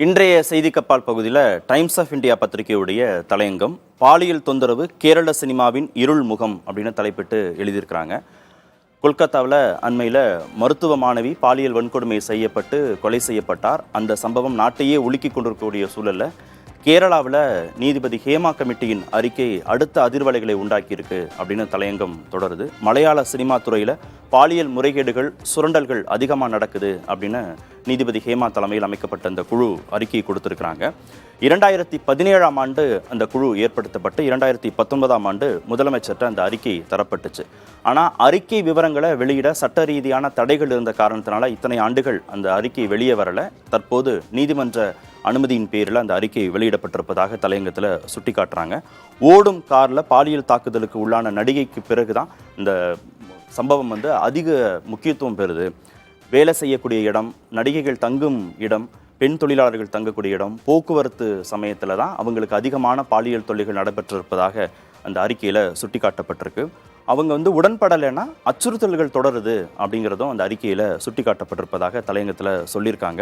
இன்றைய செய்தி கப்பால் பகுதியில் டைம்ஸ் ஆஃப் இந்தியா பத்திரிகையுடைய தலையங்கம் பாலியல் தொந்தரவு கேரள சினிமாவின் இருள் முகம் அப்படின்னு தலைப்பிட்டு எழுதியிருக்கிறாங்க. கொல்கத்தாவில் அண்மையில் மருத்துவ மாணவி பாலியல் வன்கொடுமை செய்யப்பட்டு கொலை செய்யப்பட்டார். அந்த சம்பவம் நாட்டையே உலுக்கி கொண்டிருக்கக்கூடிய சூழலில் கேரளாவில் நீதிபதி ஹேமா கமிட்டியின் அறிக்கை அடுத்த அதிர்வலைகளை உண்டாக்கியிருக்கு அப்படின்னு தலையங்கம் தொடருது. மலையாள சினிமா துறையில் பாலியல் முறைகேடுகள் சுரண்டல்கள் அதிகமாக நடக்குது அப்படின்னு நீதிபதி ஹேமா தலைமையில் அமைக்கப்பட்ட அந்த குழு அறிக்கையை கொடுத்திருக்கிறாங்க. 2017ஆம் ஆண்டு அந்த குழு ஏற்படுத்தப்பட்டு 2019ஆம் ஆண்டு முதலமைச்சர்கிட்ட அந்த அறிக்கை தரப்பட்டுச்சு. ஆனால் அறிக்கை விவரங்களை வெளியிட சட்ட ரீதியான தடைகள் இருந்த காரணத்தினால இத்தனை ஆண்டுகள் அந்த அறிக்கை வெளியே வரல. தற்போது நீதிமன்ற அனுமதியின் பேரில் அந்த அறிக்கை வெளியிடப்பட்டிருப்பதாக தலையங்கத்தில் சுட்டி காட்டுறாங்க. ஓடும் காரில் பாலியல் தாக்குதலுக்கு உள்ளான நடிகைக்கு பிறகுதான் இந்த சம்பவம் அதிக முக்கியத்துவம் பெறுது. வேலை செய்யக்கூடிய இடம், நடிகைகள் தங்கும் இடம், பெண் தொழிலாளர்கள் தங்கக்கூடிய இடம், போக்குவரத்து சமயத்தில் தான் அவங்களுக்கு அதிகமான பாலியல் தொல்லைகள் நடைபெற்றிருப்பதாக அந்த அறிக்கையில் சுட்டி காட்டப்பட்டிருக்கு. அவங்க உடன்படலைன்னா அச்சுறுத்தல்கள் தொடருது அப்படிங்கிறதும் அந்த அறிக்கையில் சுட்டி காட்டப்பட்டிருப்பதாக தலையங்கத்தில் சொல்லியிருக்காங்க.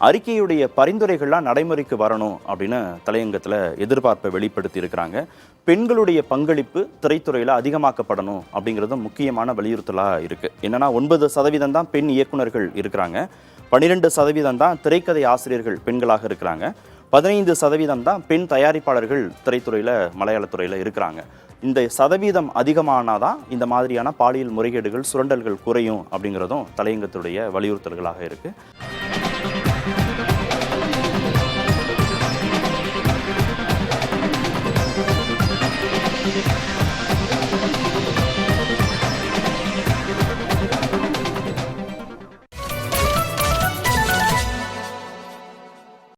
அறிக்கையுடைய பரிந்துரைகள்லாம் நடைமுறைக்கு வரணும் அப்படின்னு தலையங்கத்தில் எதிர்பார்ப்பை வெளிப்படுத்தி இருக்கிறாங்க. பெண்களுடைய பங்களிப்பு திரைத்துறையில் அதிகமாக்கப்படணும் அப்படிங்கிறதும் முக்கியமான வலியுறுத்தலாக இருக்குது. என்னன்னா 9% தான் பெண் இயக்குநர்கள் இருக்கிறாங்க, 12% தான் திரைக்கதை ஆசிரியர்கள் பெண்களாக இருக்கிறாங்க, 15% தான் பெண் தயாரிப்பாளர்கள் திரைத்துறையில் மலையாளத்துறையில் இருக்கிறாங்க. இந்த சதவீதம் அதிகமானாதான் இந்த மாதிரியான பாலியல் முறைகேடுகள் சுரண்டல்கள் குறையும் அப்படிங்கிறதும் தலையங்கத்துடைய வலியுறுத்தல்களாக இருக்குது.